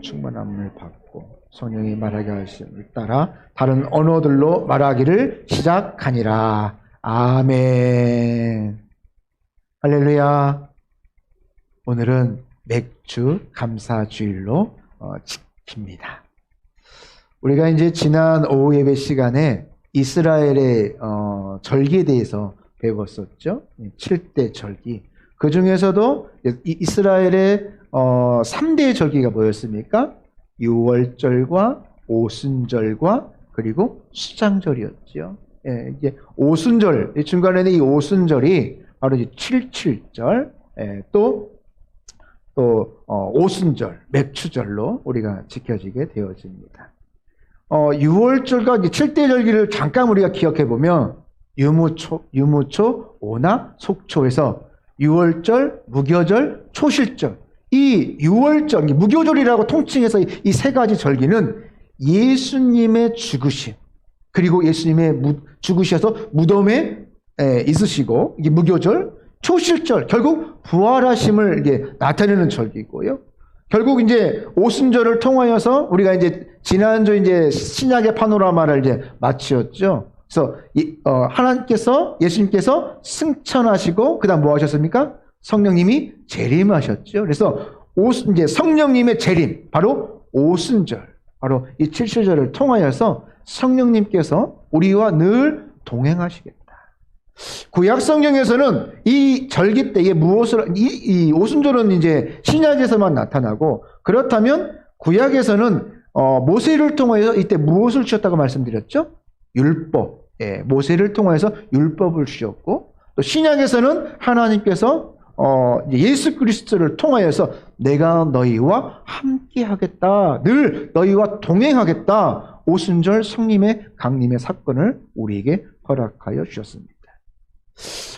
충만함을 받고 성령이 말하게 하심을 따라 다른 언어들로 말하기를 시작하니라. 아멘. 할렐루야. 오늘은 맥주 감사주일로 지킵니다. 우리가 이제 지난 오후 예배 시간에 이스라엘의 절기에 대해서 배웠었죠. 7대 절기. 그 중에서도 이스라엘의 3대 절기가 뭐였습니까? 유월절과 오순절과 그리고 수장절이었죠. 예, 이제 오순절, 중간에는 이 오순절이 바로 이제 7.7절, 또 오순절, 맥추절로 우리가 지켜지게 되어집니다. 6월절과 7대 절기를 잠깐 우리가 기억해 보면 유무초, 오나, 속초에서 6월절, 무교절, 초실절. 이 6월절, 무교절이라고 통칭해서 이 세 가지 절기는 예수님의 죽으심, 그리고 예수님의 죽으셔서 무덤에 있으시고, 이게 무교절, 초실절, 결국 부활하심을 이게 나타내는 절기고요. 결국 이제 오순절을 통하여서 우리가 이제 지난주 이제 신약의 파노라마를 이제 마치었죠. 그래서 하나님께서, 예수님께서 승천하시고 그다음 뭐 하셨습니까? 성령님이 재림하셨죠. 그래서 이제 성령님의 재림, 바로 오순절, 바로 이 7.7절을 통하여서 성령님께서 우리와 늘 동행하시겠다. 구약 성경에서는 이 절기 때에 무엇을, 이 오순절은 이제 신약에서만 나타나고, 그렇다면 구약에서는 모세를 통하여서 이때 무엇을 주셨다고 말씀드렸죠? 율법. 예, 모세를 통하여서 율법을 주셨고, 또 신약에서는 하나님께서 예수 그리스도를 통하여서 내가 너희와 함께 하겠다, 늘 너희와 동행하겠다, 오순절 성님의 강림의 사건을 우리에게 허락하여 주셨습니다.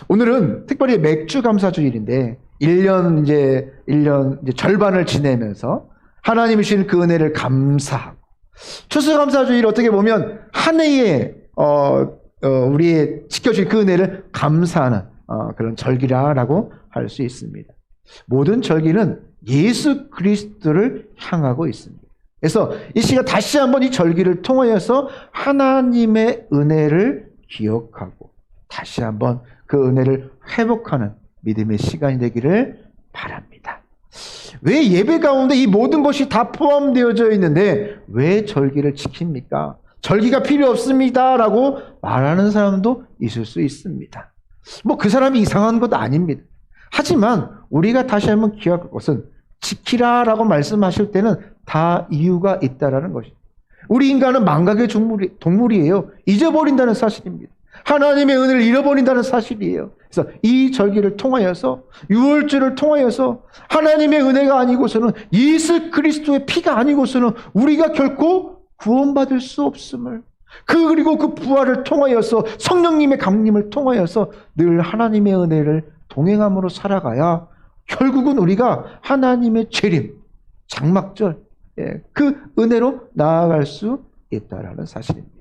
오늘은 특별히 맥주 감사주일인데 1년 이제 절반을 지내면서 하나님이 주신 그 은혜를 감사하고, 추수감사주일 어떻게 보면 한 해에 우리의 지켜주신 그 은혜를 감사하는 그런 절기라고 할 수 있습니다. 모든 절기는 예수 그리스도를 향하고 있습니다. 그래서 이 시간 다시 한번 이 절기를 통하여서 하나님의 은혜를 기억하고 다시 한번 그 은혜를 회복하는 믿음의 시간이 되기를 바랍니다. 왜 예배 가운데 이 모든 것이 다 포함되어져 있는데 왜 절기를 지킵니까? 절기가 필요 없습니다 라고 말하는 사람도 있을 수 있습니다. 뭐 그 사람이 이상한 것도 아닙니다. 하지만 우리가 다시 한번 기억할 것은 지키라라고 말씀하실 때는 다 이유가 있다라는 것입니다. 우리 인간은 망각의 동물이에요. 잊어버린다는 사실입니다. 하나님의 은혜를 잃어버린다는 사실이에요. 그래서 이 절기를 통하여서, 유월절을 통하여서 하나님의 은혜가 아니고서는, 예수 그리스도의 피가 아니고서는 우리가 결코 구원받을 수 없음을, 그리고 그 부활을 통하여서 성령님의 강림을 통하여서 늘 하나님의 은혜를 동행함으로 살아가야 결국은 우리가 하나님의 재림, 장막절, 그 은혜로 나아갈 수 있다라는 사실입니다.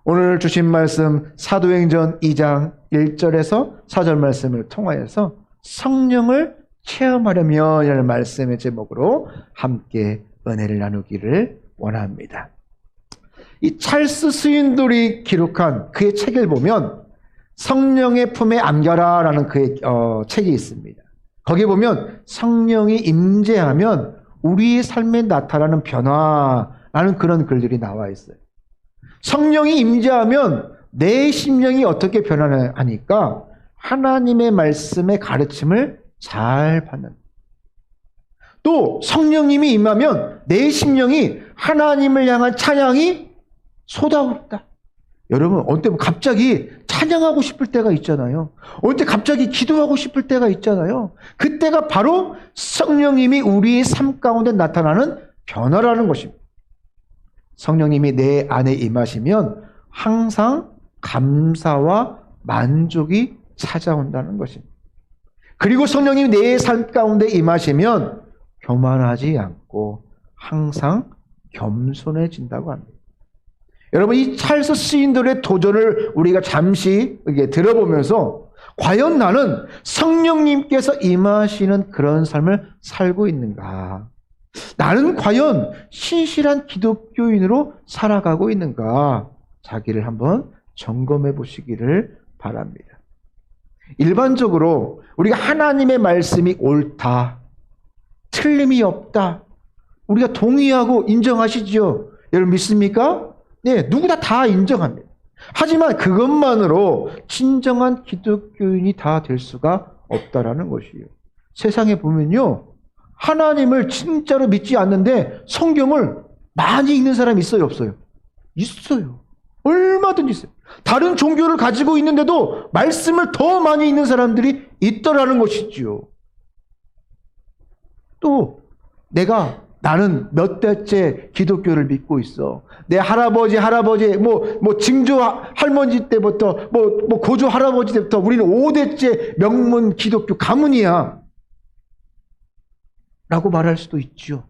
오늘 주신 말씀 사도행전 2장 1절에서 4절 말씀을 통하여서 성령을 체험하려며 이라는 말씀의 제목으로 함께 은혜를 나누기를 원합니다. 이 찰스 스윈돌이 기록한 그의 책을 보면 성령의 품에 안겨라 라는 그의 책이 있습니다. 거기에 보면 성령이 임재하면 우리의 삶에 나타나는 변화라는 그런 글들이 나와 있어요. 성령이 임재하면 내 심령이 어떻게 변화하니까 하나님의 말씀의 가르침을 잘 받는, 또 성령님이 임하면 내 심령이 하나님을 향한 찬양이 쏟아오른다. 여러분, 어때 갑자기 찬양하고 싶을 때가 있잖아요. 어때 갑자기 기도하고 싶을 때가 있잖아요. 그때가 바로 성령님이 우리의 삶 가운데 나타나는 변화라는 것입니다. 성령님이 내 안에 임하시면 항상 감사와 만족이 찾아온다는 것입니다. 그리고 성령님이 내 삶 가운데 임하시면 교만하지 않고 항상 겸손해진다고 합니다. 여러분, 이 찰스 스윈돌의 도전을 우리가 잠시 들어보면서 과연 나는 성령님께서 임하시는 그런 삶을 살고 있는가? 나는 과연 신실한 기독교인으로 살아가고 있는가? 자기를 한번 점검해 보시기를 바랍니다. 일반적으로 우리가 하나님의 말씀이 옳다, 틀림이 없다, 우리가 동의하고 인정하시죠? 여러분 믿습니까? 네, 누구나 다 인정합니다. 하지만 그것만으로 진정한 기독교인이 다 될 수가 없다라는 것이에요. 세상에 보면요, 하나님을 진짜로 믿지 않는데 성경을 많이 읽는 사람이 있어요, 없어요? 있어요. 얼마든지 있어요. 다른 종교를 가지고 있는데도 말씀을 더 많이 읽는 사람들이 있더라는 것이지요. 또 나는 몇 대째 기독교를 믿고 있어. 내 할아버지, 증조 할머니 때부터, 고조 할아버지 때부터 우리는 5대째 명문 기독교 가문이야. 라고 말할 수도 있죠.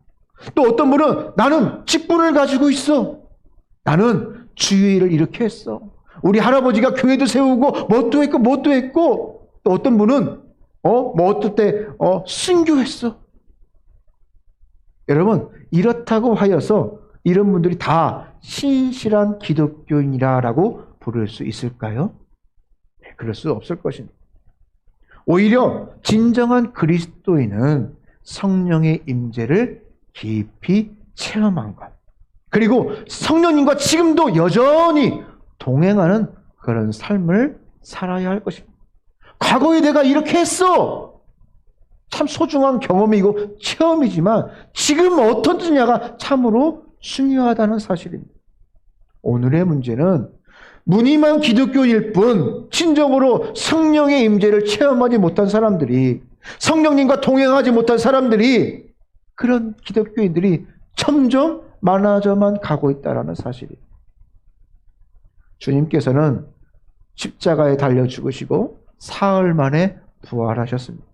또 어떤 분은 나는 직분을 가지고 있어. 나는 주의를 이렇게 했어. 우리 할아버지가 교회도 세우고, 뭣도 했고, 또 어떤 분은, 어떨 때, 순교했어. 여러분, 이렇다고 하여서 이런 분들이 다 신실한 기독교인이라고 부를 수 있을까요? 네, 그럴 수 없을 것입니다. 오히려 진정한 그리스도인은 성령의 임재를 깊이 체험한 것, 그리고 성령님과 지금도 여전히 동행하는 그런 삶을 살아야 할 것입니다. 과거에 내가 이렇게 했어. 참 소중한 경험이고 체험이지만 지금 어떻느냐가 참으로 중요하다는 사실입니다. 오늘의 문제는 무늬만 기독교인일 뿐 진정으로 성령의 임재를 체험하지 못한 사람들이, 성령님과 동행하지 못한 사람들이, 그런 기독교인들이 점점 많아져만 가고 있다는 사실입니다. 주님께서는 십자가에 달려 죽으시고 사흘 만에 부활하셨습니다.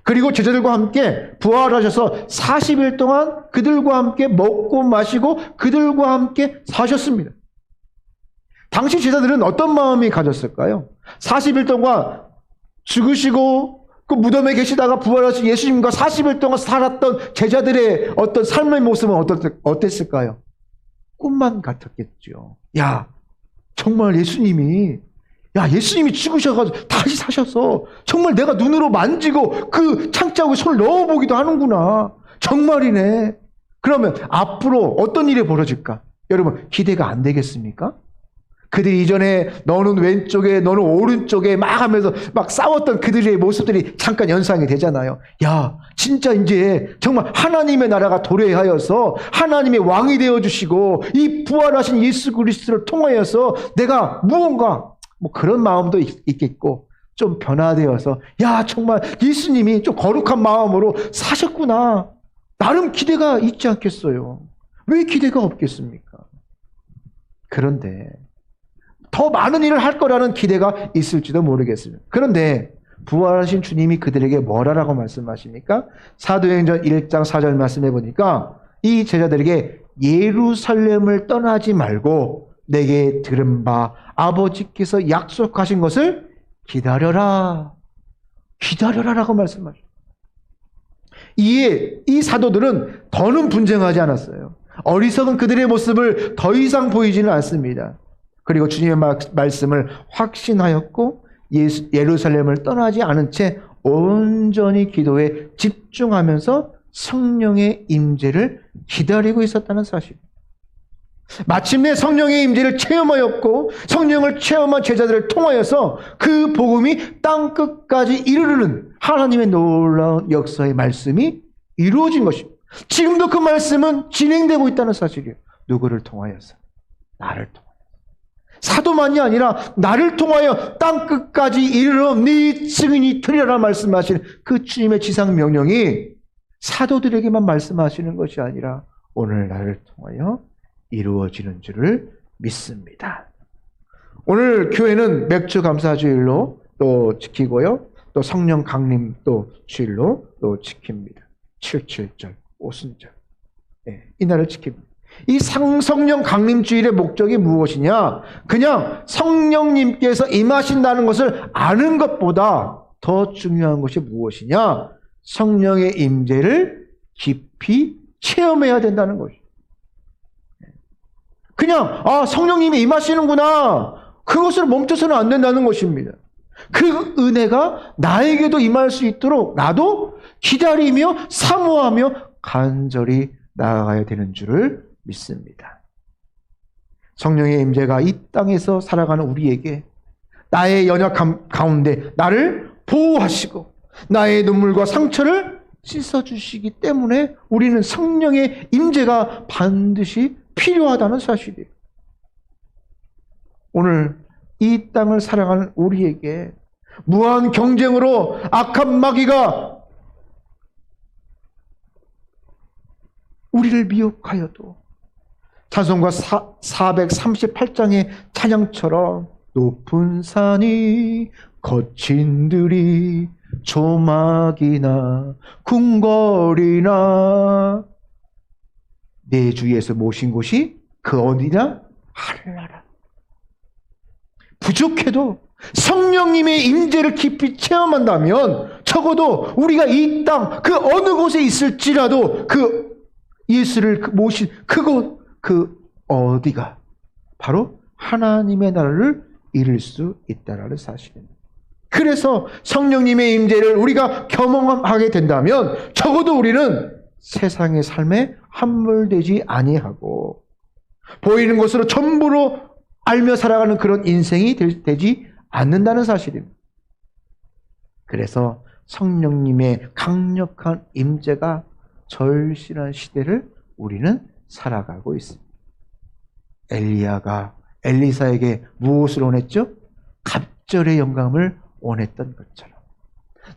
그리고 제자들과 함께 부활하셔서 40일 동안 그들과 함께 먹고 마시고 그들과 함께 사셨습니다. 당시 제자들은 어떤 마음이 가졌을까요? 40일 동안 죽으시고 그 무덤에 계시다가 부활하신 예수님과 40일 동안 살았던 제자들의 어떤 삶의 모습은 어땠을까요? 꿈만 같았겠죠. 정말 예수님이 죽으셔가지고 다시 사셔서 정말 내가 눈으로 만지고 그 창자국에 손을 넣어보기도 하는구나. 정말이네. 그러면 앞으로 어떤 일이 벌어질까? 여러분, 기대가 안 되겠습니까? 그들이 이전에 너는 왼쪽에 너는 오른쪽에 막 하면서 막 싸웠던 그들의 모습들이 잠깐 연상이 되잖아요. 진짜 이제 정말 하나님의 나라가 도래하여서 하나님의 왕이 되어주시고 이 부활하신 예수 그리스도를 통하여서 내가 무언가 그런 마음도 있겠고, 좀 변화되어서 정말 예수님이 좀 거룩한 마음으로 사셨구나. 나름 기대가 있지 않겠어요? 왜 기대가 없겠습니까? 그런데 더 많은 일을 할 거라는 기대가 있을지도 모르겠습니다. 그런데 부활하신 주님이 그들에게 뭐라고 말씀하십니까? 사도행전 1장 4절 말씀해 보니까 이 제자들에게 예루살렘을 떠나지 말고 내게 들은 바 아버지께서 약속하신 것을 기다려라. 기다려라라고 말씀하셨어요. 이에 이 사도들은 더는 분쟁하지 않았어요. 어리석은 그들의 모습을 더 이상 보이지는 않습니다. 그리고 주님의 말씀을 확신하였고 예루살렘을 떠나지 않은 채 온전히 기도에 집중하면서 성령의 임재를 기다리고 있었다는 사실. 마침내 성령의 임재를 체험하였고 성령을 체험한 제자들을 통하여서 그 복음이 땅끝까지 이르르는 하나님의 놀라운 역사의 말씀이 이루어진 것입니다. 지금도 그 말씀은 진행되고 있다는 사실이에요. 누구를 통하여서? 나를 통하여. 사도만이 아니라 나를 통하여 땅끝까지 이르러 네 증인이 되리라 말씀하시는 그 주님의 지상 명령이 사도들에게만 말씀하시는 것이 아니라 오늘 나를 통하여 이루어지는 줄을 믿습니다. 오늘 교회는 맥주 감사주일로 또 지키고요. 또 성령 강림 또 주일로 또 지킵니다. 77절, 오순절. 이날을 지킵니다. 이 성령 강림주일의 목적이 무엇이냐? 그냥 성령님께서 임하신다는 것을 아는 것보다 더 중요한 것이 무엇이냐? 성령의 임재를 깊이 체험해야 된다는 것이죠. 그냥 성령님이 임하시는구나, 그것을 멈춰서는 안 된다는 것입니다. 그 은혜가 나에게도 임할 수 있도록 나도 기다리며 사모하며 간절히 나아가야 되는 줄을 믿습니다. 성령의 임재가 이 땅에서 살아가는 우리에게 나의 연약함 가운데 나를 보호하시고 나의 눈물과 상처를 씻어주시기 때문에 우리는 성령의 임재가 반드시 필요하다는 사실이에요. 오늘 이 땅을 살아가는 우리에게 무한 경쟁으로 악한 마귀가 우리를 미혹하여도 찬송가 438장의 찬양처럼 높은 산이 거친 들이 조막이나 궁궐이나 내 주위에서 모신 곳이 그 어디냐? 하늘나라. 부족해도 성령님의 임재를 깊이 체험한다면 적어도 우리가 이 땅 그 어느 곳에 있을지라도 그 예수를 모신 그곳 그 어디가 바로 하나님의 나라를 이룰 수 있다라는 사실입니다. 그래서 성령님의 임재를 우리가 경험하게 된다면 적어도 우리는 세상의 삶에 함몰되지 아니하고 보이는 것으로 전부로 알며 살아가는 그런 인생이 되지 않는다는 사실입니다. 그래서 성령님의 강력한 임재가 절실한 시대를 우리는 살아가고 있습니다. 엘리야가 엘리사에게 무엇을 원했죠? 갑절의 영감을 원했던 것처럼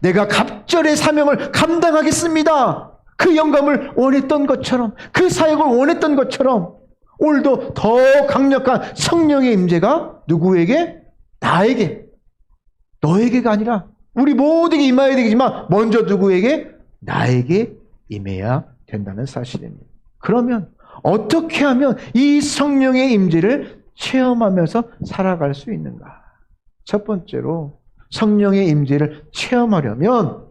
내가 갑절의 사명을 감당하겠습니다. 그 영감을 원했던 것처럼 그 사역을 원했던 것처럼 오늘도 더 강력한 성령의 임재가 누구에게? 나에게, 너에게가 아니라 우리 모두에게 임해야 되겠지만 먼저 누구에게? 나에게 임해야 된다는 사실입니다. 그러면 어떻게 하면 이 성령의 임재를 체험하면서 살아갈 수 있는가? 첫 번째로 성령의 임재를 체험하려면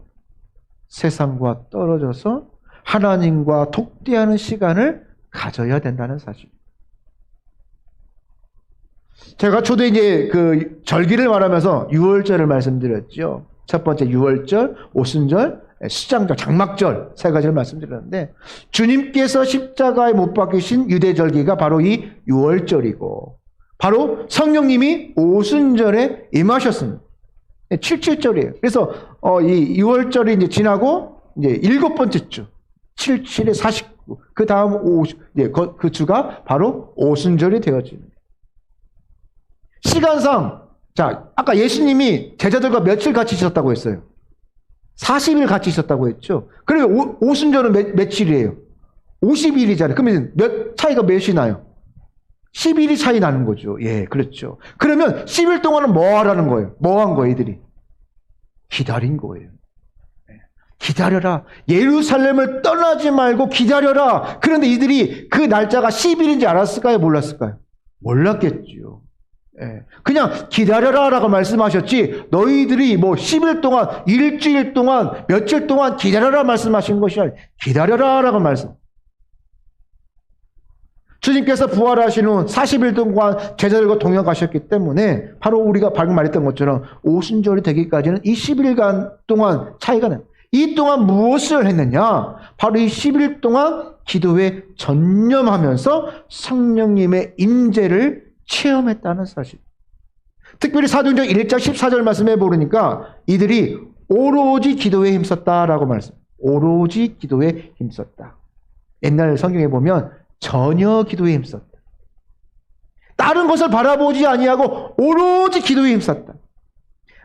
세상과 떨어져서 하나님과 독대하는 시간을 가져야 된다는 사실. 제가 초대 이제 그 절기를 말하면서 유월절을 말씀드렸죠. 첫 번째 유월절, 오순절, 수장절, 장막절 세 가지를 말씀드렸는데 주님께서 십자가에 못 박히신 유대절기가 바로 이 유월절이고 바로 성령님이 오순절에 임하셨습니다. 77절이에요. 그래서 이 유월절이 이제 지나고 이제 일곱 번째 주 77에 49. 그 다음 그 주가 바로 오순절이 되어집니다. 시간상 자 아까 예수님이 제자들과 며칠 같이 있었다고 했어요? 40일 같이 있었다고 했죠. 그러면 오순절은 며칠이에요? 50일이잖아요. 그러면 차이가 몇이 나요? 10일이 차이 나는 거죠. 예, 그렇죠. 그러면 10일 동안은 뭐 하라는 거예요? 뭐 한 거예요, 이들이? 기다린 거예요. 기다려라. 예루살렘을 떠나지 말고 기다려라. 그런데 이들이 그 날짜가 10일인지 알았을까요? 몰랐을까요? 몰랐겠죠. 예. 그냥 기다려라 라고 말씀하셨지 너희들이 뭐 10일 동안 일주일 동안 며칠 동안 기다려라 말씀하신 것이 아니라 기다려라 라고 말씀. 주님께서 부활하신 후 40일 동안 제자들과 동행하셨기 때문에 바로 우리가 방금 말했던 것처럼 오순절이 되기까지는 이 10일간 동안 차이가 나요. 이 동안 무엇을 했느냐? 바로 이 10일 동안 기도에 전념하면서 성령님의 임재를 체험했다는 사실. 특별히 사도행전 1장 14절 말씀해 보니까 이들이 오로지 기도에 힘썼다라고 말씀. 오로지 기도에 힘썼다. 옛날 성경에 보면 전혀 기도에 힘썼다. 다른 것을 바라보지 아니하고 오로지 기도에 힘썼다.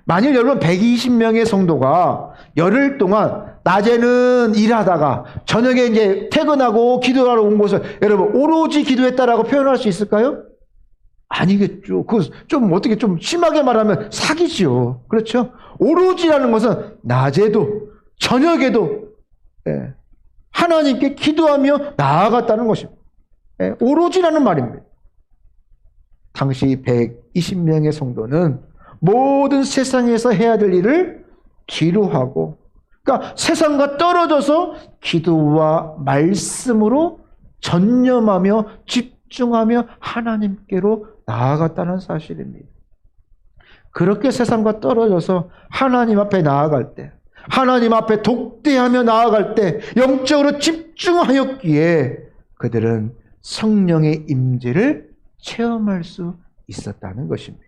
만일 여러분 120명의 성도가 열흘 동안 낮에는 일하다가 저녁에 이제 퇴근하고 기도하러 온 곳을 여러분 오로지 기도했다라고 표현할 수 있을까요? 아니겠죠. 그 좀 어떻게 좀 심하게 말하면 사기지요. 그렇죠? 오로지라는 것은 낮에도 저녁에도 하나님께 기도하며 나아갔다는 것입니다. 오로지라는 말입니다. 당시 120명의 성도는 모든 세상에서 해야 될 일을 뒤로 하고 그러니까 세상과 떨어져서 기도와 말씀으로 전념하며 집중하며 하나님께로 나아갔다는 사실입니다. 그렇게 세상과 떨어져서 하나님 앞에 나아갈 때, 하나님 앞에 독대하며 나아갈 때 영적으로 집중하였기에 그들은 성령의 임재를 체험할 수 있었다는 것입니다.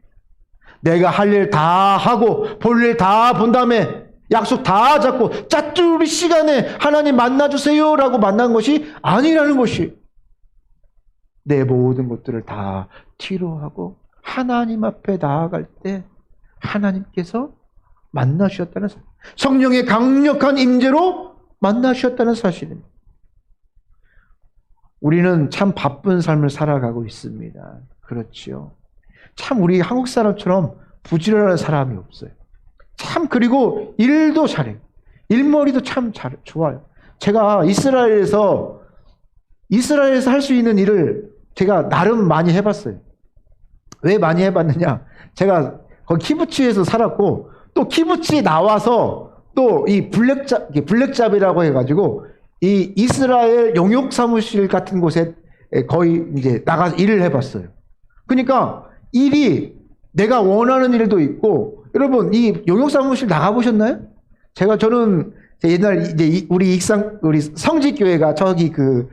내가 할 일 다 하고 볼 일 다 본 다음에 약속 다 잡고 짜투리 시간에 하나님 만나주세요 라고 만난 것이 아니라는 것이, 내 모든 것들을 다 뒤로 하고 하나님 앞에 나아갈 때 하나님께서 만나주셨다는 사실, 성령의 강력한 임재로 만나주셨다는 사실입니다. 우리는 참 바쁜 삶을 살아가고 있습니다. 그렇지요. 참 우리 한국 사람처럼 부지런한 사람이 없어요. 참, 그리고 일도 잘해요. 일머리도 참 좋아요. 제가 이스라엘에서 할 수 있는 일을 제가 나름 많이 해봤어요. 왜 많이 해봤느냐? 제가 거기 키부츠에서 살았고, 또 키부츠에 나와서 또 이 블랙잡이라고 해가지고 이 이스라엘 용역 사무실 같은 곳에 거의 이제 나가서 일을 해봤어요. 그러니까 일이 내가 원하는 일도 있고, 여러분 이 용역 사무실 나가보셨나요? 저는 옛날 이제 우리 성지교회가 저기 그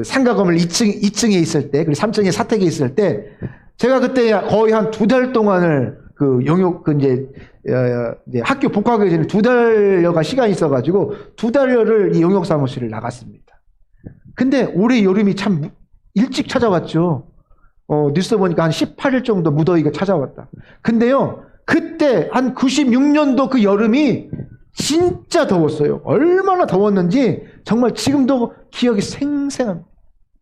상가 건물 2층에 있을 때, 그리고 3층에 사택에 있을 때, 제가 그때 거의 한 2달 동안을 이제 학교 복학하기 전에 2달여가 시간이 있어가지고 2달여를 이 용역 사무실을 나갔습니다. 근데 올해 여름이 참 일찍 찾아왔죠. 뉴스 보니까 한 18일 정도 무더위가 찾아왔다. 근데요, 그때 한 96년도 그 여름이 진짜 더웠어요. 얼마나 더웠는지 정말 지금도 기억이 생생합니다.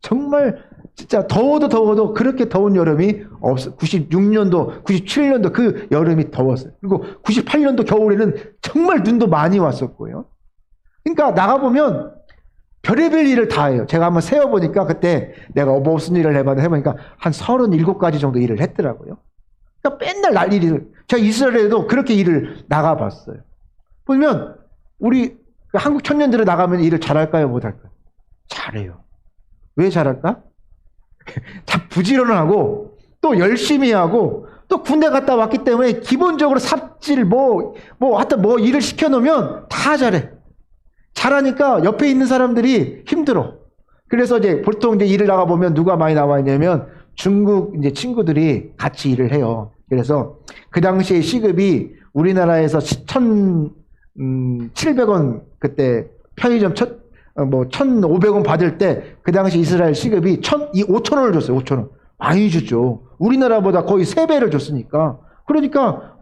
정말 진짜 더워도 그렇게 더운 여름이 없어요. 96년도, 97년도 그 여름이 더웠어요. 그리고 98년도 겨울에는 정말 눈도 많이 왔었고요. 그러니까 나가보면 별의별 일을 다 해요. 제가 한번 세어보니까 그때 내가 무슨 일을 해보니까 한 37가지 정도 일을 했더라고요. 그러니까 맨날 난리를. 제가 이스라엘에도 그렇게 일을 나가봤어요. 보면 우리 한국 청년들이 나가면 일을 잘할까요? 못할까요? 잘해요. 왜 잘할까? 다 부지런하고 또 열심히 하고 또 군대 갔다 왔기 때문에 기본적으로 삽질 하여튼 일을 시켜놓으면 다 잘해. 잘하니까 옆에 있는 사람들이 힘들어. 그래서 이제 보통 이제 일을 나가보면 누가 많이 나와 있냐면 중국 이제 친구들이 같이 일을 해요. 그래서 그 당시에 시급이 우리나라에서 1,700원 그때 편의점 1,500원 받을 때 그 당시 이스라엘 시급이 5,000원을 줬어요. 5,000원. 많이 줬죠. 우리나라보다 거의 3배를 줬으니까. 그러니까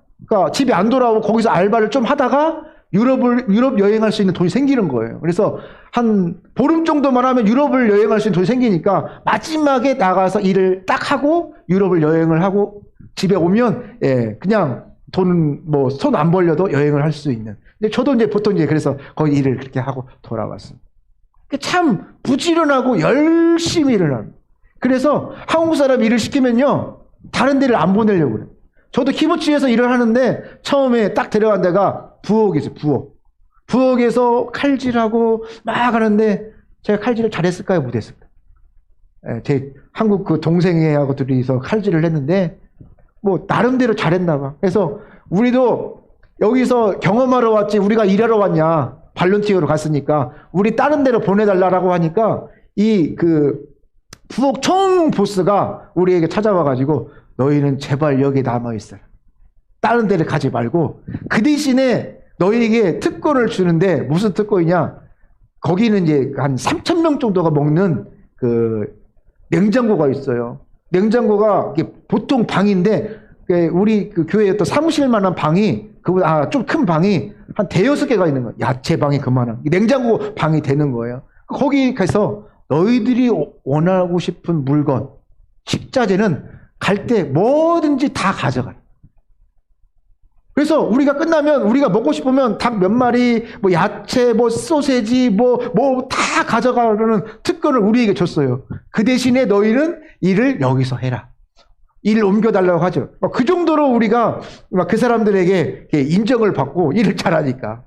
집에 안 돌아오고 거기서 알바를 좀 하다가 유럽 여행할 수 있는 돈이 생기는 거예요. 그래서 한 보름 정도만 하면 유럽을 여행할 수 있는 돈이 생기니까 마지막에 나가서 일을 딱 하고 유럽을 여행을 하고 집에 오면 그냥 돈 손 안 벌려도 여행을 할 수 있는. 근데 저도 이제 보통 그래서 거기 일을 그렇게 하고 돌아왔습니다. 참 부지런하고 열심히 일을 합니다. 그래서 한국 사람 일을 시키면요, 다른 데를 안 보내려고 그래요. 저도 키부츠에서 일을 하는데 처음에 딱 데려간 데가 부엌이죠. 부엌에서 칼질하고 막 하는데 제가 칼질을 잘했을까요? 못했을까요? 제 한국 그 동생하고 둘이서 칼질을 했는데 나름대로 잘했나 봐. 그래서 우리도 여기서 경험하러 왔지 우리가 일하러 왔냐, 발런티어로 갔으니까 우리 다른 데로 보내달라고 하니까 이 부엌 총 보스가 우리에게 찾아와가지고 너희는 제발 여기 남아있어라. 다른 데를 가지 말고 그 대신에 너희에게 특권을 주는데 무슨 특권이냐? 거기는 이제 한 3,000명 정도가 먹는 냉장고가 있어요. 냉장고가 보통 방인데 우리 교회에 또 사무실만한 방이 좀 큰 방이 한 대여섯 개가 있는 거예요. 야채 방이 그만한 냉장고 방이 되는 거예요. 거기 가서 너희들이 원하고 싶은 물건, 식자재는 갈 때 뭐든지 다 가져가요. 그래서 우리가 끝나면 우리가 먹고 싶으면 닭 몇 마리, 야채, 소세지, 다 가져가려는 특권을 우리에게 줬어요. 그 대신에 너희는 일을 여기서 해라. 일을 옮겨달라고 하죠. 그 정도로 우리가 그 사람들에게 인정을 받고 일을 잘하니까.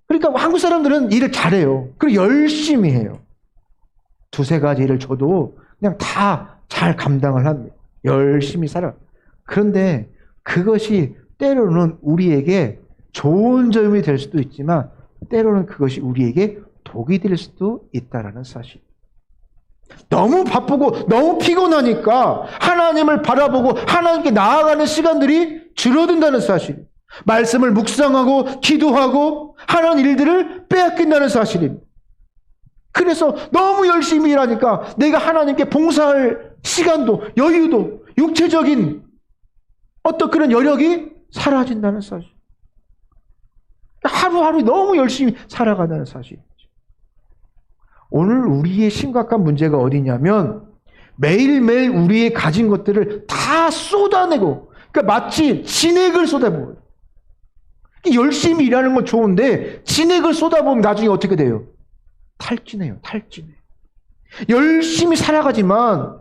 그러니까 한국 사람들은 일을 잘해요. 그리고 열심히 해요. 두세 가지 일을 줘도 그냥 다 잘 감당을 합니다. 열심히 살아. 그런데 그것이 때로는 우리에게 좋은 점이 될 수도 있지만 때로는 그것이 우리에게 독이 될 수도 있다는 사실. 너무 바쁘고 너무 피곤하니까 하나님을 바라보고 하나님께 나아가는 시간들이 줄어든다는 사실. 말씀을 묵상하고 기도하고 하는 일들을 빼앗긴다는 사실입니다. 그래서 너무 열심히 일하니까 내가 하나님께 봉사할 시간도 여유도 육체적인 어떤 그런 여력이 사라진다는 사실. 하루하루 너무 열심히 살아간다는 사실. 오늘 우리의 심각한 문제가 어디냐면 매일매일 우리의 가진 것들을 다 쏟아내고, 그러니까 마치 진액을 쏟아부어요. 열심히 일하는 건 좋은데 진액을 쏟아부으면 나중에 어떻게 돼요? 탈진해요. 탈진해. 열심히 살아가지만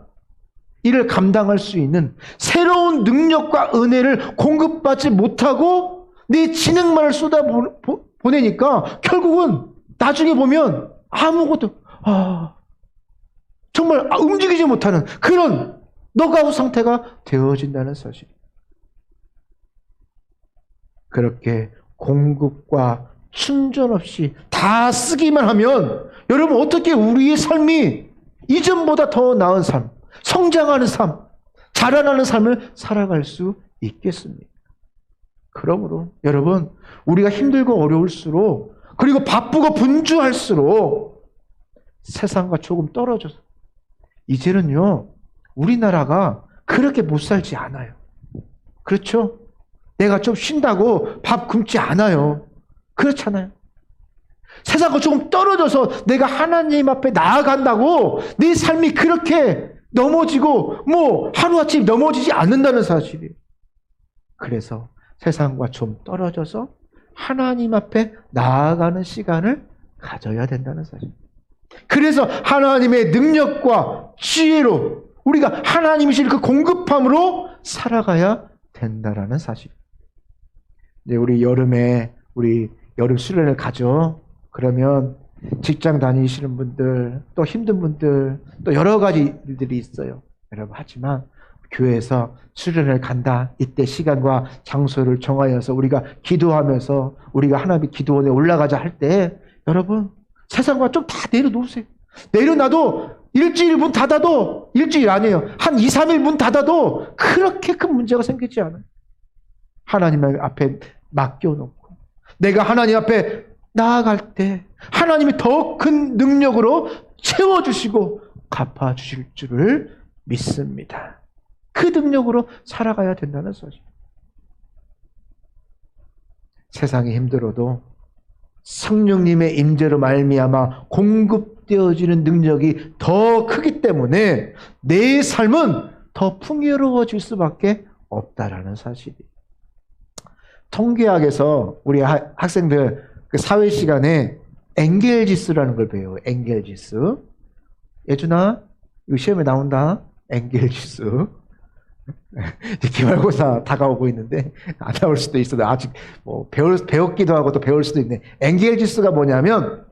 이를 감당할 수 있는 새로운 능력과 은혜를 공급받지 못하고 내 진액만을 쏟아보내니까 결국은 나중에 보면 아무것도 정말 움직이지 못하는 그런 너가우 상태가 되어진다는 사실. 그렇게 공급과 충전 없이 다 쓰기만 하면 여러분 어떻게 우리의 삶이 이전보다 더 나은 삶, 성장하는 삶, 자라나는 삶을 살아갈 수 있겠습니까? 그러므로 여러분 우리가 힘들고 어려울수록 그리고 바쁘고 분주할수록 세상과 조금 떨어져서 이제는요 우리나라가 그렇게 못 살지 않아요. 그렇죠? 내가 좀 쉰다고 밥 굶지 않아요. 그렇잖아요. 세상과 조금 떨어져서 내가 하나님 앞에 나아간다고 네 삶이 그렇게 넘어지고 하루아침 넘어지지 않는다는 사실이에요. 그래서 세상과 좀 떨어져서 하나님 앞에 나아가는 시간을 가져야 된다는 사실. 그래서 하나님의 능력과 지혜로 우리가 하나님이신 그 공급함으로 살아가야 된다라는 사실. 이제 우리 여름에 우리 여름 수련을 가죠. 그러면 직장 다니시는 분들, 또 힘든 분들, 또 여러 가지 일들이 있어요. 여러분 하지만 교회에서 수련을 간다. 이때 시간과 장소를 정하여서 우리가 기도하면서 우리가 하나님의 기도원에 올라가자 할 때 여러분 세상과 좀 다 내려놓으세요. 내려놔도 일주일 문 닫아도 일주일 아니에요. 한 2, 3일 문 닫아도 그렇게 큰 문제가 생기지 않아요. 하나님 앞에 맡겨놓고 내가 하나님 앞에 나아갈 때 하나님이 더 큰 능력으로 채워주시고 갚아주실 줄을 믿습니다. 그 능력으로 살아가야 된다는 사실. 세상이 힘들어도 성령님의 임재로 말미암아 공급되어지는 능력이 더 크기 때문에 내 삶은 더 풍요로워질 수밖에 없다라는 사실이에요. 통계학에서 우리 학생들 그 사회 시간에 엥겔지수라는 걸 배워요. 엥겔지수. 예준아, 이거 시험에 나온다. 엥겔지수. 기말고사 다가오고 있는데 안 나올 수도 있어. 아직 배웠기도 하고 또 배울 수도 있네. 엥겔지수가 뭐냐면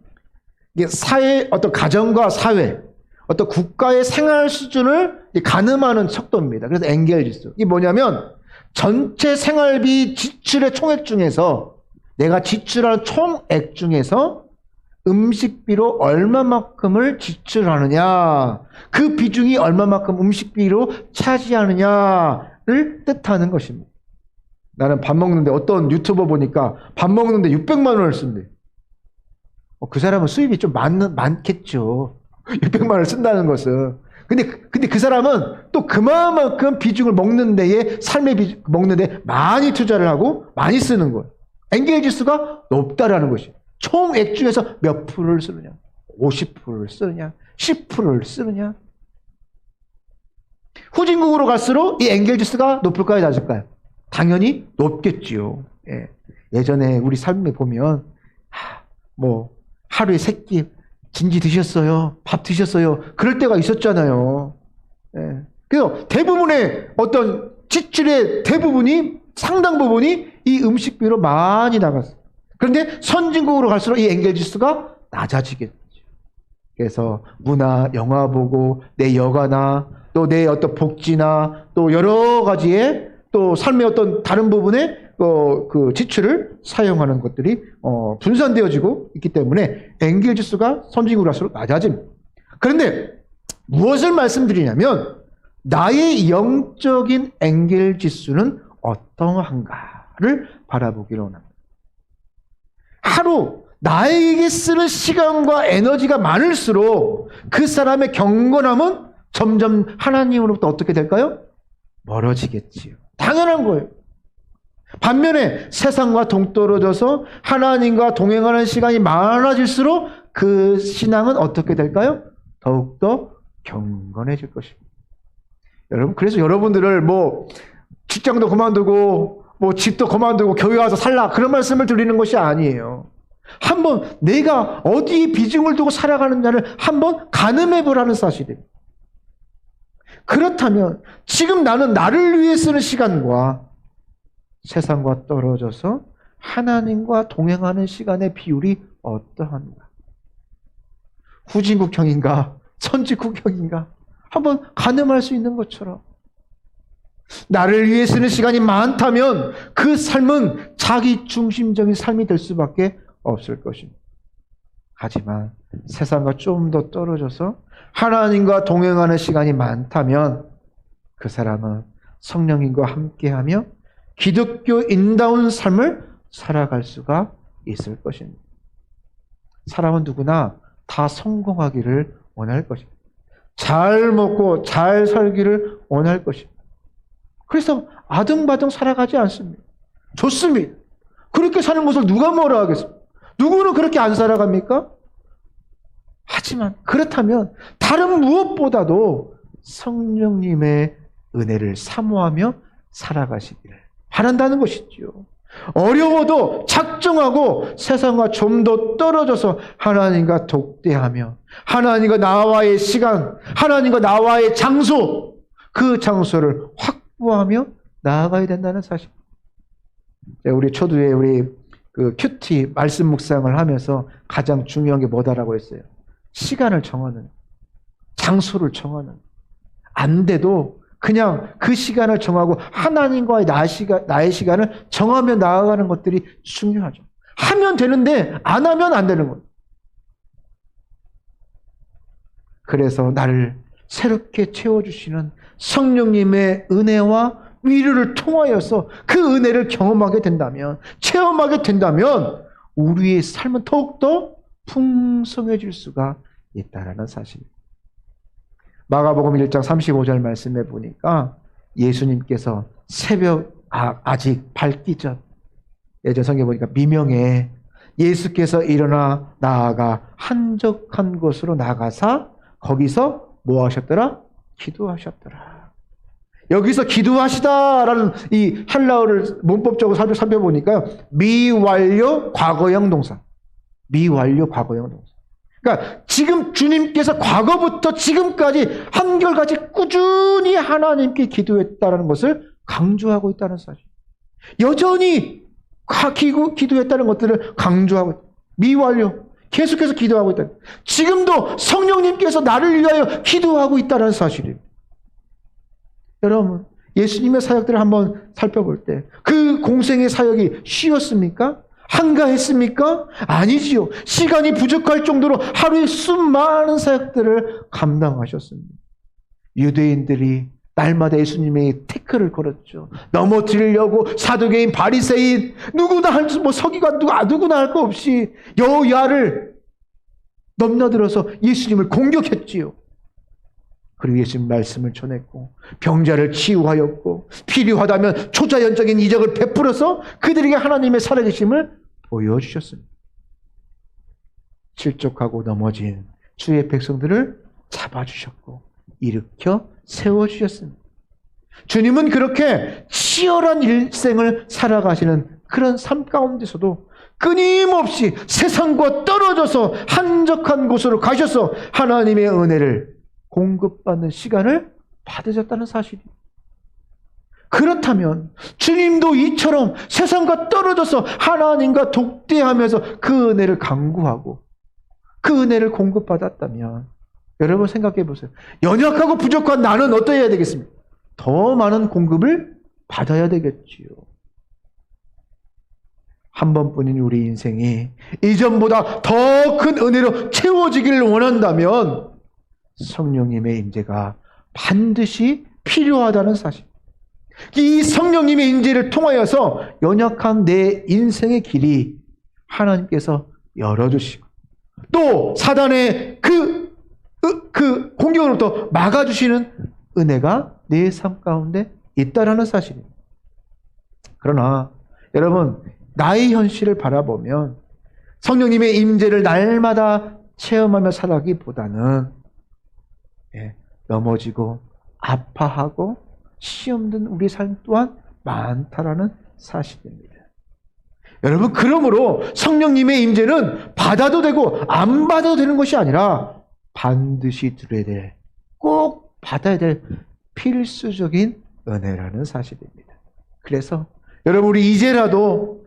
이게 사회 어떤 가정과 사회, 어떤 국가의 생활 수준을 가늠하는 척도입니다. 그래서 엥겔지수. 이게 뭐냐면 전체 생활비 지출의 총액 중에서 내가 지출하는 총액 중에서 음식비로 얼마만큼을 지출하느냐, 그 비중이 얼마만큼 음식비로 차지하느냐를 뜻하는 것입니다. 나는 밥 먹는데 어떤 유튜버 보니까 밥 먹는데 600만 원을 쓴대. 그 사람은 수입이 좀 많겠죠. 600만 원을 쓴다는 것은. 근데 그 사람은 또 그만큼 비중을 먹는 데에 먹는 데 많이 투자를 하고 많이 쓰는 거예요. 엥겔지수가 높다라는 것이. 총액 중에서 몇 프로를 쓰느냐? 50%를 쓰느냐? 10%를 쓰느냐? 후진국으로 갈수록 이 엥겔지수가 높을까요? 낮을까요? 당연히 높겠지요. 예. 예전에 우리 삶에 보면 하루에 3끼 진지 드셨어요? 밥 드셨어요? 그럴 때가 있었잖아요. 예. 그래서 대부분의 어떤 지출의 대부분이, 상당 부분이 이 음식비로 많이 나갔어요. 그런데 선진국으로 갈수록 이 엔겔 지수가 낮아지겠죠. 그래서 문화, 영화 보고 내 여가나 또 내 어떤 복지나 또 여러 가지의 또 삶의 어떤 다른 부분에 그 지출을 사용하는 것들이 분산되어지고 있기 때문에 엔겔 지수가 선진국으로 갈수록 낮아집니다. 그런데 무엇을 말씀드리냐면 나의 영적인 엔겔 지수는 어떠한가를 바라보기로 합니다. 하루 나에게 쓰는 시간과 에너지가 많을수록 그 사람의 경건함은 점점 하나님으로부터 어떻게 될까요? 멀어지겠지요. 당연한 거예요. 반면에 세상과 동떨어져서 하나님과 동행하는 시간이 많아질수록 그 신앙은 어떻게 될까요? 더욱더 경건해질 것입니다. 여러분, 그래서 여러분들을 뭐 직장도 그만두고 뭐 집도 그만두고 교회 와서 살라 그런 말씀을 드리는 것이 아니에요. 한번 내가 어디에 비중을 두고 살아가느냐를 한번 가늠해 보라는 사실이에요. 그렇다면 지금 나는 나를 위해 쓰는 시간과 세상과 떨어져서 하나님과 동행하는 시간의 비율이 어떠한가? 후진국형인가? 선진국형인가? 한번 가늠할 수 있는 것처럼 나를 위해 쓰는 시간이 많다면 그 삶은 자기 중심적인 삶이 될 수밖에 없을 것입니다. 하지만 세상과 좀 더 떨어져서 하나님과 동행하는 시간이 많다면 그 사람은 성령님과 함께하며 기독교인다운 삶을 살아갈 수가 있을 것입니다. 사람은 누구나 다 성공하기를 원할 것입니다. 잘 먹고 잘 살기를 원할 것입니다. 그래서 아등바등 살아가지 않습니다. 좋습니다. 그렇게 사는 것을 누가 뭐라 하겠습니까? 누구는 그렇게 안 살아갑니까? 하지만 그렇다면 다른 무엇보다도 성령님의 은혜를 사모하며 살아가시기를 바란다는 것이지요. 어려워도 작정하고 세상과 좀 더 떨어져서 하나님과 독대하며 하나님과 나와의 시간, 하나님과 나와의 장소, 그 장소를 확보하며 나아가야 된다는 사실. 우리 초두에 우리 그 큐티 말씀 묵상을 하면서 가장 중요한 게 뭐다라고 했어요? 시간을 정하는, 장소를 정하는. 안 돼도 그냥 그 시간을 정하고 하나님과의 나의 시간을 정하며 나아가는 것들이 중요하죠. 하면 되는데 안 하면 안 되는 거예요. 그래서 나를 새롭게 채워주시는 성령님의 은혜와 위로를 통하여서 그 은혜를 경험하게 된다면, 체험하게 된다면 우리의 삶은 더욱더 풍성해질 수가 있다라는 사실입니다. 마가복음 1장 35절 말씀해 보니까 예수님께서 새벽 아직 밝기 전, 예전 성경에 보니까 미명에 예수께서 일어나 나아가 한적한 곳으로 나가사 거기서 뭐 하셨더라? 기도하셨더라. 여기서 기도하시다라는 이 헬라어를 문법적으로 살펴보니까 미완료 과거형 동사. 미완료 과거형 동사. 그러니까 지금 주님께서 과거부터 지금까지 한결같이 꾸준히 하나님께 기도했다는 것을 강조하고 있다는 사실. 여전히 기도했다는 것들을 강조하고 있다. 미완료. 계속해서 기도하고 있다. 지금도 성령님께서 나를 위하여 기도하고 있다는 사실입니다. 여러분, 예수님의 사역들을 한번 살펴볼 때 그 공생의 사역이 쉬웠습니까? 한가했습니까? 아니지요. 시간이 부족할 정도로 하루에 수많은 사역들을 감당하셨습니다. 유대인들이 날마다 예수님의 태클을 걸었죠. 넘어뜨리려고 사두개인, 바리새인, 누구나 서기관 누구나 할 거 없이 여야를 넘나들어서 예수님을 공격했지요. 그리고 예수님 말씀을 전했고 병자를 치유하였고 필요하다면 초자연적인 이적을 베풀어서 그들에게 하나님의 살아계심을 보여주셨습니다. 실족하고 넘어진 주의 백성들을 잡아주셨고 일으켜 세워주셨습니다. 주님은 그렇게 치열한 일생을 살아가시는 그런 삶 가운데서도 끊임없이 세상과 떨어져서 한적한 곳으로 가셔서 하나님의 은혜를 공급받는 시간을 받으셨다는 사실이에요. 그렇다면 주님도 이처럼 세상과 떨어져서 하나님과 독대하면서 그 은혜를 강구하고 그 은혜를 공급받았다면 여러분 생각해 보세요. 연약하고 부족한 나는 어떠해야 되겠습니까? 더 많은 공급을 받아야 되겠지요. 한 번뿐인 우리 인생이 이전보다 더 큰 은혜로 채워지기를 원한다면 성령님의 임재가 반드시 필요하다는 사실. 이 성령님의 임재를 통하여서 연약한 내 인생의 길이 하나님께서 열어주시고 또 사단의 그 공격으로부터 막아주시는 은혜가 내 삶 가운데 있다라는 사실입니다. 그러나 여러분 나의 현실을 바라보면 성령님의 임재를 날마다 체험하며 살아가기보다는 넘어지고 아파하고 시험 든 우리 삶 또한 많다라는 사실입니다. 여러분 그러므로 성령님의 임재는 받아도 되고 안 받아도 되는 것이 아니라 반드시 들어야 될, 꼭 받아야 될 필수적인 은혜라는 사실입니다. 그래서 여러분 우리 이제라도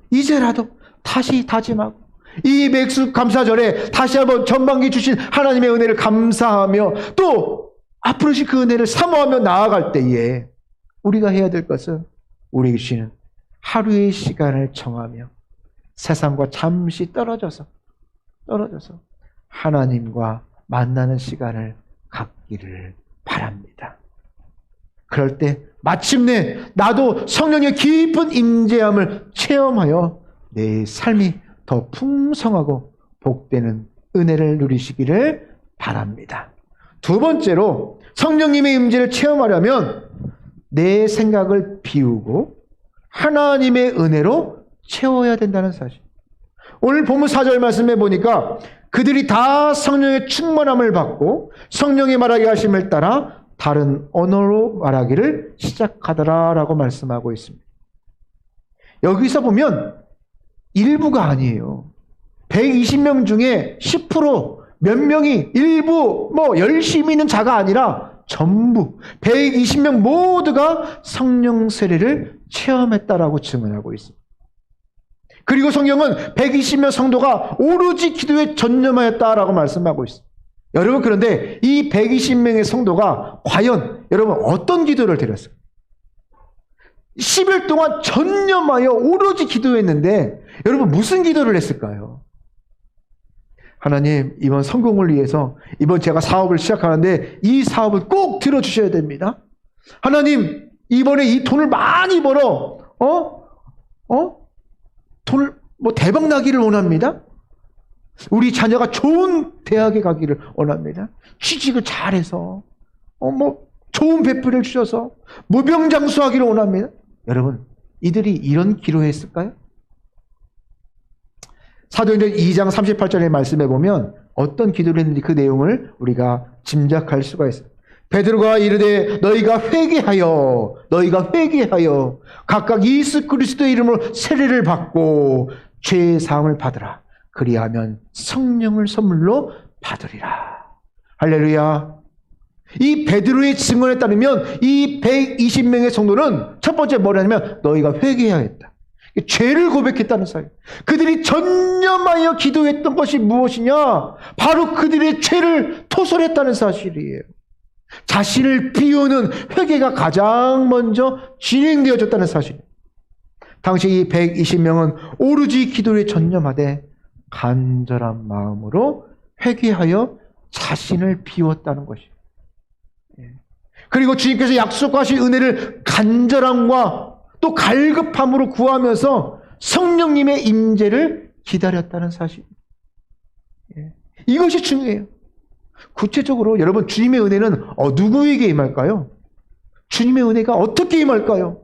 다시 다짐하고 이 맥수 감사절에 다시 한번 전반기 주신 하나님의 은혜를 감사하며 또 앞으로 그 은혜를 사모하며 나아갈 때에 우리가 해야 될 것은 우리 주시는 하루의 시간을 정하며 세상과 잠시 떨어져서 하나님과 만나는 시간을 갖기를 바랍니다. 그럴 때 마침내 나도 성령의 깊은 임재함을 체험하여 내 삶이 더 풍성하고 복되는 은혜를 누리시기를 바랍니다. 두 번째로 성령님의 임재를 체험하려면 내 생각을 비우고 하나님의 은혜로 채워야 된다는 사실. 오늘 본문 4절 말씀해 보니까 그들이 다 성령의 충만함을 받고 성령의 말하게 하심을 따라 다른 언어로 말하기를 시작하더라라고 말씀하고 있습니다. 여기서 보면 일부가 아니에요. 120명 중에 10%, 몇 명이 일부 열심히 있는 자가 아니라 전부 120명 모두가 성령 세례를 체험했다라고 증언하고 있습니다. 그리고 성경은 120명 성도가 오로지 기도에 전념하였다라고 말씀하고 있습니다. 여러분 그런데 이 120명의 성도가 과연 여러분 어떤 기도를 드렸어요? 10일 동안 전념하여 오로지 기도했는데 여러분 무슨 기도를 했을까요? 하나님 이번 성공을 위해서 이번 제가 사업을 시작하는데 이 사업을 꼭 들어주셔야 됩니다. 하나님 이번에 이 돈을 많이 벌어 돈을 대박 나기를 원합니다. 우리 자녀가 좋은 대학에 가기를 원합니다. 취직을 잘해서 좋은 배필을 주셔서 무병장수하기를 원합니다. 여러분 이들이 이런 기도했을까요? 사도행전 2장 38절의 말씀에 보면 어떤 기도를 했는지 그 내용을 우리가 짐작할 수가 있어요. 베드로가 이르되 너희가 회개하여 각각 예수 그리스도의 이름으로 세례를 받고 죄 사함을 받으라. 그리하면 성령을 선물로 받으리라. 할렐루야. 이 베드로의 증언에 따르면 이 120명의 성도는 첫 번째 뭐냐면 너희가 회개해야 했다. 죄를 고백했다는 사실. 그들이 전념하여 기도했던 것이 무엇이냐? 바로 그들의 죄를 토설했다는 사실이에요. 자신을 비우는 회개가 가장 먼저 진행되어졌다는 사실. 당시 이 120명은 오로지 기도에 전념하되 간절한 마음으로 회개하여 자신을 비웠다는 것이에요. 그리고 주님께서 약속하신 은혜를 간절함과 또 갈급함으로 구하면서 성령님의 임재를 기다렸다는 사실. 이것이 중요해요. 구체적으로 여러분 주님의 은혜는 누구에게 임할까요? 주님의 은혜가 어떻게 임할까요?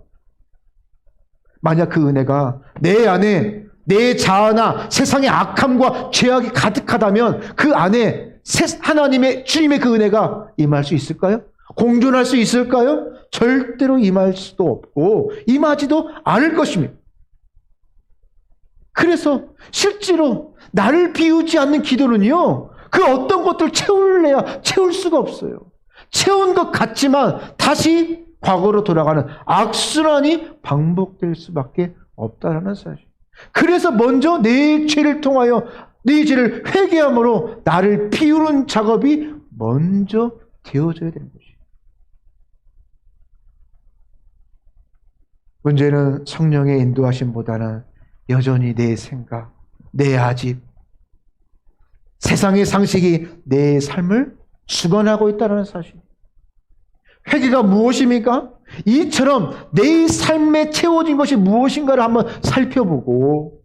만약 그 은혜가 내 안에 내 자아나 세상의 악함과 죄악이 가득하다면 그 안에 하나님의 주님의 그 은혜가 임할 수 있을까요? 공존할 수 있을까요? 절대로 임할 수도 없고 임하지도 않을 것입니다. 그래서 실제로 나를 비우지 않는 기도는요, 그 어떤 것들 채울 수가 없어요. 채운 것 같지만 다시 과거로 돌아가는 악순환이 반복될 수밖에 없다라는 사실. 그래서 먼저 내 죄를 통하여 내 죄를 회개함으로 나를 비우는 작업이 먼저 되어져야 되는 것이에요. 문제는 성령의 인도하심보다는 여전히 내 생각, 내 아집, 세상의 상식이 내 삶을 주관하고 있다는 사실. 회개가 무엇입니까? 이처럼 내 삶에 채워진 것이 무엇인가를 한번 살펴보고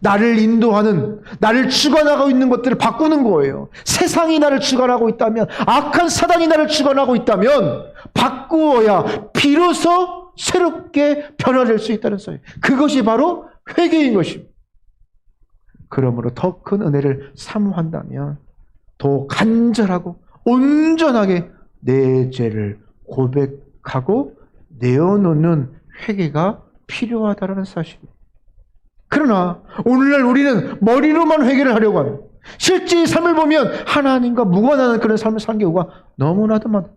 나를 인도하는, 나를 주관하고 있는 것들을 바꾸는 거예요. 세상이 나를 주관하고 있다면, 악한 사단이 나를 주관하고 있다면 바꾸어야 비로소 새롭게 변화될 수 있다는 사실. 그것이 바로 회개인 것입니다. 그러므로 더 큰 은혜를 사모한다면 더 간절하고 온전하게 내 죄를 고백하고 내어놓는 회개가 필요하다는 사실입니다. 그러나 오늘날 우리는 머리로만 회개를 하려고 합니다. 실제 삶을 보면 하나님과 무관한 그런 삶을 산 경우가 너무나도 많아.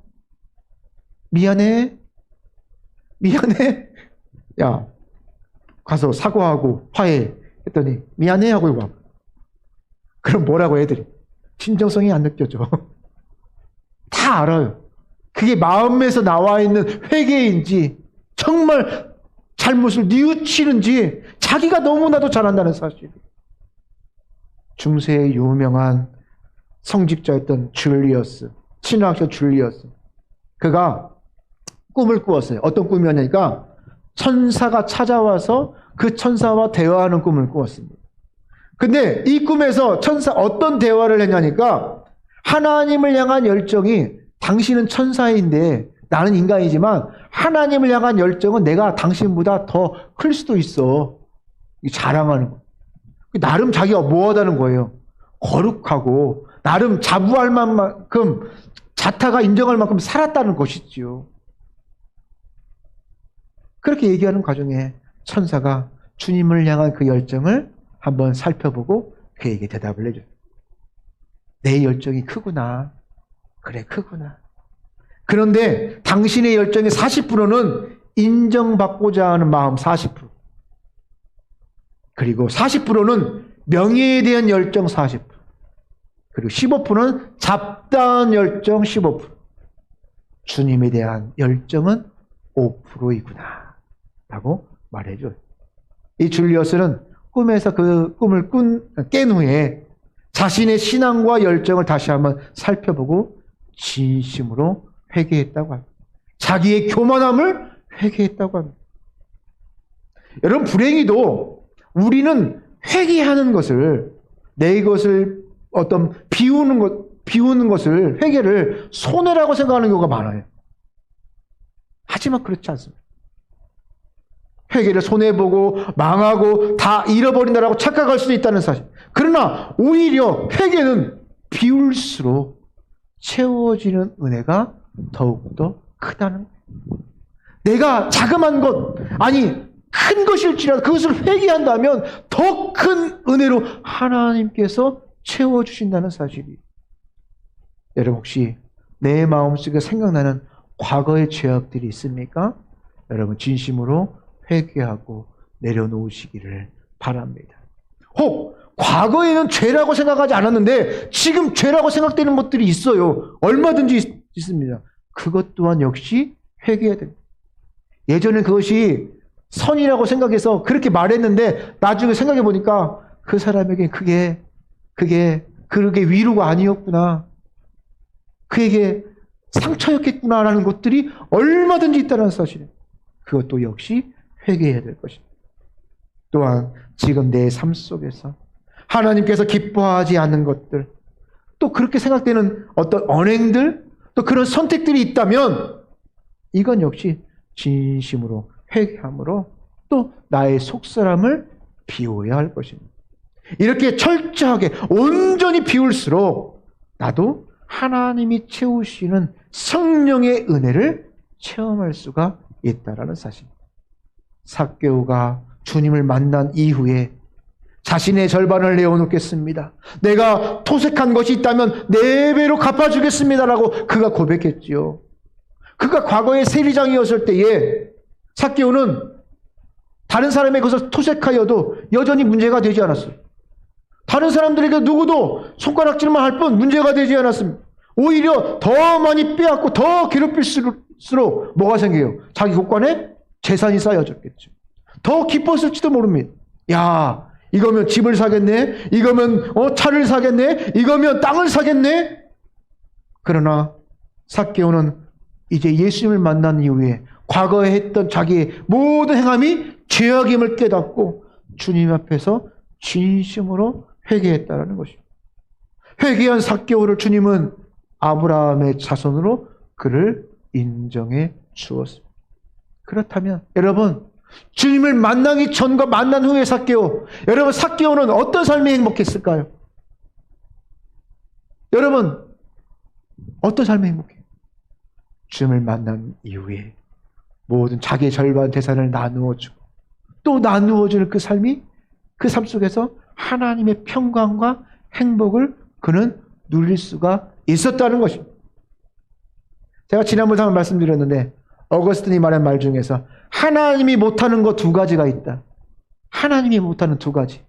미안해. 야, 가서 사과하고 화해 했더니 미안해 하고 와. 그럼 뭐라고 애들이? 진정성이 안 느껴져. 다 알아요. 그게 마음에서 나와 있는 회개인지 정말 잘못을 뉘우치는지 자기가 너무나도 잘한다는 사실. 중세의 유명한 성직자였던 줄리어스, 신학자 줄리어스. 그가 꿈을 꾸었어요. 어떤 꿈이었냐니까 천사가 찾아와서 그 천사와 대화하는 꿈을 꾸었습니다. 근데 이 꿈에서 어떤 대화를 했냐니까 하나님을 향한 열정이 당신은 천사인데 나는 인간이지만 하나님을 향한 열정은 내가 당신보다 더 클 수도 있어. 자랑하는 거. 나름 자기가 뭐하다는 거예요. 거룩하고 나름 자부할 만큼 자타가 인정할 만큼 살았다는 것이지요. 그렇게 얘기하는 과정에 천사가 주님을 향한 그 열정을 한번 살펴보고 그에게 대답을 해줘요. 내 열정이 크구나. 그래, 크구나. 그런데 당신의 열정의 40%는 인정받고자 하는 마음 40%. 그리고 40%는 명예에 대한 열정 40%. 그리고 15%는 잡다한 열정 15%. 주님에 대한 열정은 5%이구나. 라고 말해줘요. 이 줄리어스는 꿈에서 그 꿈을 깬 후에 자신의 신앙과 열정을 다시 한번 살펴보고 진심으로 회개했다고 합니다. 자기의 교만함을 회개했다고 합니다. 여러분, 불행히도 우리는 회개하는 것을, 내 것을 어떤 비우는 것을, 회개를 손해라고 생각하는 경우가 많아요. 하지만 그렇지 않습니다. 회개를 손해보고 망하고 다 잃어버린다라고 착각할 수도 있다는 사실. 그러나 오히려 회개는 비울수록 채워지는 은혜가 더욱더 크다는 거예요. 내가 자그만 것, 아니 큰 것일지라도 그것을 회개한다면 더 큰 은혜로 하나님께서 채워주신다는 사실이. 여러분, 혹시 내 마음속에 생각나는 과거의 죄악들이 있습니까? 여러분, 진심으로 회개하고 내려놓으시기를 바랍니다. 혹 과거에는 죄라고 생각하지 않았는데 지금 죄라고 생각되는 것들이 있어요. 얼마든지 있습니다. 그것 또한 역시 회개해야 됩니다. 예전엔 그것이 선이라고 생각해서 그렇게 말했는데 나중에 생각해 보니까 그 사람에게 그게 위로가 아니었구나. 그에게 상처였겠구나라는 것들이 얼마든지 있다는 사실이에요. 그것도 역시 회개해야 될 것입니다. 또한 지금 내 삶 속에서 하나님께서 기뻐하지 않는 것들, 또 그렇게 생각되는 어떤 언행들, 또 그런 선택들이 있다면 이건 역시 진심으로 회개함으로 또 나의 속사람을 비워야 할 것입니다. 이렇게 철저하게 온전히 비울수록 나도 하나님이 채우시는 성령의 은혜를 체험할 수가 있다라는 사실. 삭개오가 주님을 만난 이후에 자신의 절반을 내어놓겠습니다. 내가 토색한 것이 있다면 4배로 갚아주겠습니다라고 그가 고백했지요. 그가 과거에 세리장이었을 때에 삭개오는 다른 사람의 것을 토색하여도 여전히 문제가 되지 않았어요. 다른 사람들에게 누구도 손가락질만 할 뿐 문제가 되지 않았습니다. 오히려 더 많이 빼앗고 더 괴롭힐수록 뭐가 생겨요? 자기 곳간에 재산이 쌓여졌겠죠. 더 기뻤을지도 모릅니다. 야, 이거면 집을 사겠네? 이거면 차를 사겠네? 이거면 땅을 사겠네? 그러나 삭개오는 이제 예수님을 만난 이후에 과거에 했던 자기의 모든 행함이 죄악임을 깨닫고 주님 앞에서 진심으로 회개했다라는 것입니다. 회개한 삭개오를 주님은 아브라함의 자손으로 그를 인정해 주었습니다. 그렇다면 여러분, 주님을 만나기 전과 만난 후의 삭개오, 여러분 삭개오는 어떤 삶이 행복했을까요? 여러분 어떤 삶이 행복해요? 주님을 만난 이후에 모든 자기의 절반 재산을 나누어주고 또 나누어주는 그 삶이, 그 삶 속에서 하나님의 평강과 행복을 그는 누릴 수가 있었다는 것입니다. 제가 지난번에 한번 말씀드렸는데 어거스틴이 말한 말 중에서 하나님이 못하는 거 2가지가 있다. 하나님이 못하는 2가지.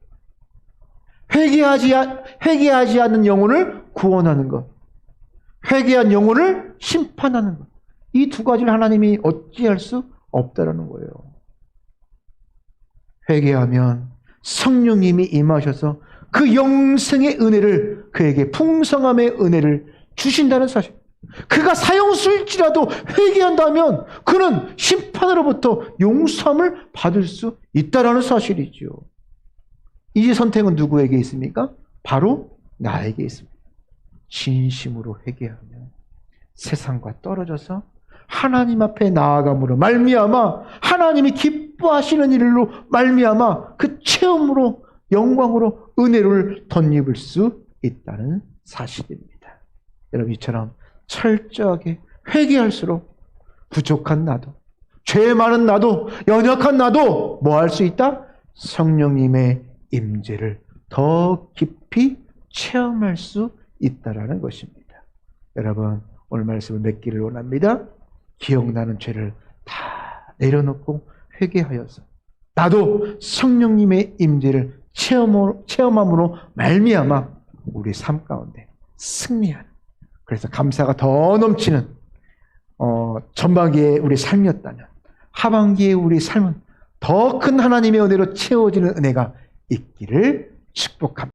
회개하지 않는 영혼을 구원하는 것, 회개한 영혼을 심판하는 것. 이 2가지를 하나님이 어찌할 수 없다라는 거예요. 회개하면 성령님이 임하셔서 그 영생의 은혜를, 그에게 풍성함의 은혜를 주신다는 사실. 그가 사형수일지라도 회개한다면 그는 심판으로부터 용서함을 받을 수 있다라는 사실이지요. 이 선택은 누구에게 있습니까? 바로 나에게 있습니다. 진심으로 회개하면 세상과 떨어져서 하나님 앞에 나아감으로 말미암아 하나님이 기뻐하시는 일로 말미암아 그 체험으로 영광으로 은혜를 덧입을 수 있다는 사실입니다. 여러분, 이처럼 철저하게 회개할수록 부족한 나도, 죄 많은 나도, 연약한 나도 뭐 할 수 있다? 성령님의 임재를 더 깊이 체험할 수 있다라는 것입니다. 여러분, 오늘 말씀을 맺기를 원합니다. 기억나는 죄를 다 내려놓고 회개하여서 나도 성령님의 임재를 체험함으로 말미암아 우리 삶 가운데 승리하는, 그래서 감사가 더 넘치는 전반기의 우리 삶이었다면 하반기의 우리 삶은 더 큰 하나님의 은혜로 채워지는 은혜가 있기를 축복합니다.